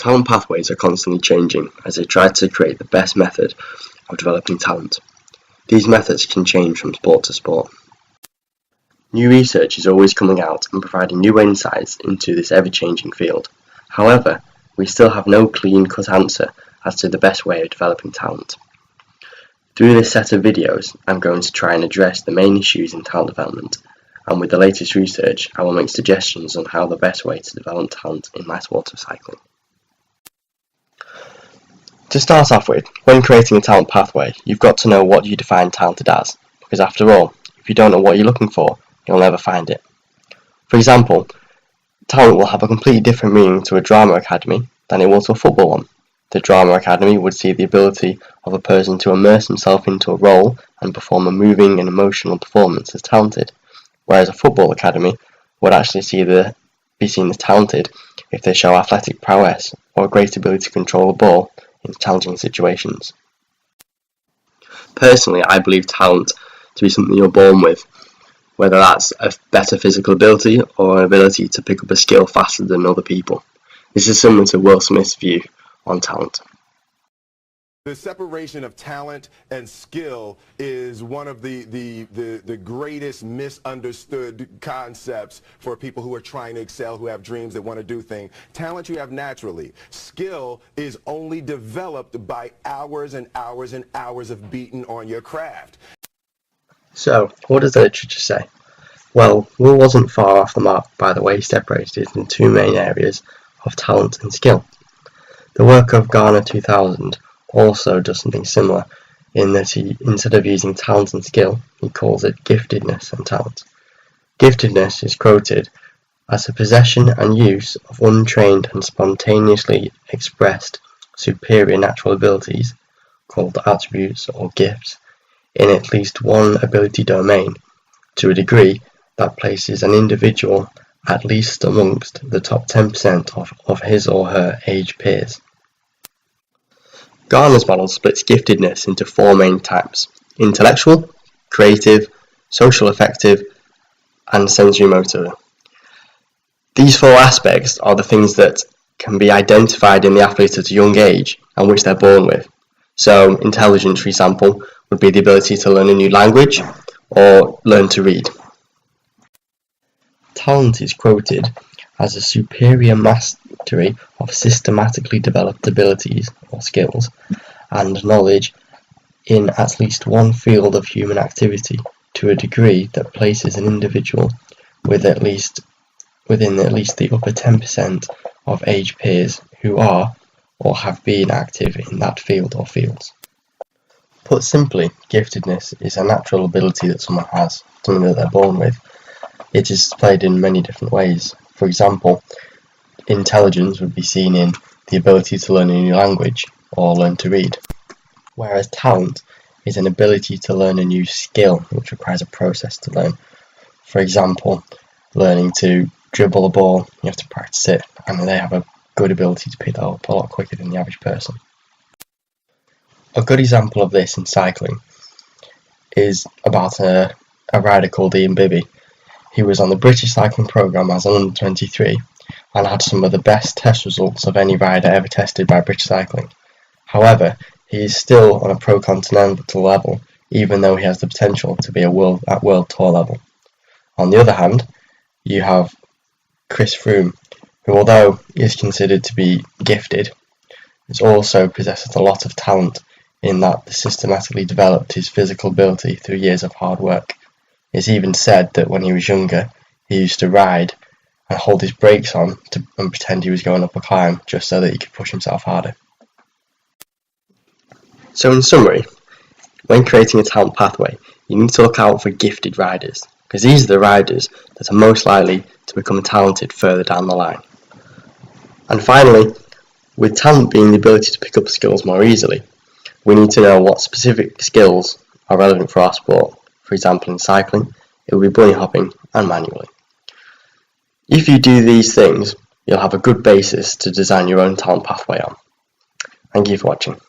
Talent pathways are constantly changing as they try to create the best method of developing talent. These methods can change from sport to sport. New research is always coming out and providing new insights into this ever-changing field. However, we still have no clean-cut answer as to the best way of developing talent. Through this set of videos, I'm going to try and address the main issues in talent development, and with the latest research, I will make suggestions on how the best way to develop talent in my sport of cycling. To start off with, when creating a talent pathway, you've got to know what you define talented as, because after all, if you don't know what you're looking for, you'll never find it. For example, talent will have a completely different meaning to a drama academy than it will to a football one. The drama academy would see the ability of a person to immerse himself into a role and perform a moving and emotional performance as talented, whereas a football academy would actually be seen as talented if they show athletic prowess or a great ability to control the ball in challenging situations. Personally, I believe talent to be something you're born with, whether that's a better physical ability or an ability to pick up a skill faster than other people. This is similar to Will Smith's view on talent. The separation of talent and skill is one of the greatest misunderstood concepts for people who are trying to excel, who have dreams, that want to do things. Talent you have naturally. Skill is only developed by hours and hours and hours of beating on your craft. So, what does the literature say? Well, Will wasn't far off the mark by the way he separated it in two main areas of talent and skill. The work of Garner 2000 also does something similar in that he, instead of using talent and skill, he calls it giftedness and talent. Giftedness is quoted as the possession and use of untrained and spontaneously expressed superior natural abilities, called attributes or gifts, in at least one ability domain, to a degree that places an individual at least amongst the top 10% of his or her age peers. Garner's model splits giftedness into four main types: intellectual, creative, social affective, and sensory-motor. These four aspects are the things that can be identified in the athlete at a young age and which they're born with. So, intelligence, for example, would be the ability to learn a new language or learn to read. Talent is quoted as a superior mastery of systematically developed abilities or skills and knowledge in at least one field of human activity to a degree that places an individual within at least the upper 10% of age peers who are or have been active in that field or fields. Put simply, giftedness is a natural ability that someone has, something that they're born with. It is displayed in many different ways. For example, intelligence would be seen in the ability to learn a new language or learn to read, whereas talent is an ability to learn a new skill which requires a process to learn. For example, learning to dribble a ball, you have to practice it, and they have a good ability to pick that up a lot quicker than the average person. A good example of this in cycling is about a rider called Ian Bibby. He was on the British cycling programme as an under-23 and had some of the best test results of any rider ever tested by British Cycling. However, he is still on a pro-continental level, even though he has the potential to be at world tour level. On the other hand, you have Chris Froome, who, although is considered to be gifted, is also possesses a lot of talent in that he systematically developed his physical ability through years of hard work. It's even said that when he was younger, he used to ride and hold his brakes on and pretend he was going up a climb just so that he could push himself harder. So in summary, when creating a talent pathway, you need to look out for gifted riders, because these are the riders that are most likely to become talented further down the line. And finally, with talent being the ability to pick up skills more easily, we need to know what specific skills are relevant for our sport. For example, in cycling, it will be bunny hopping and manually. If you do these things, you'll have a good basis to design your own talent pathway on. Thank you for watching.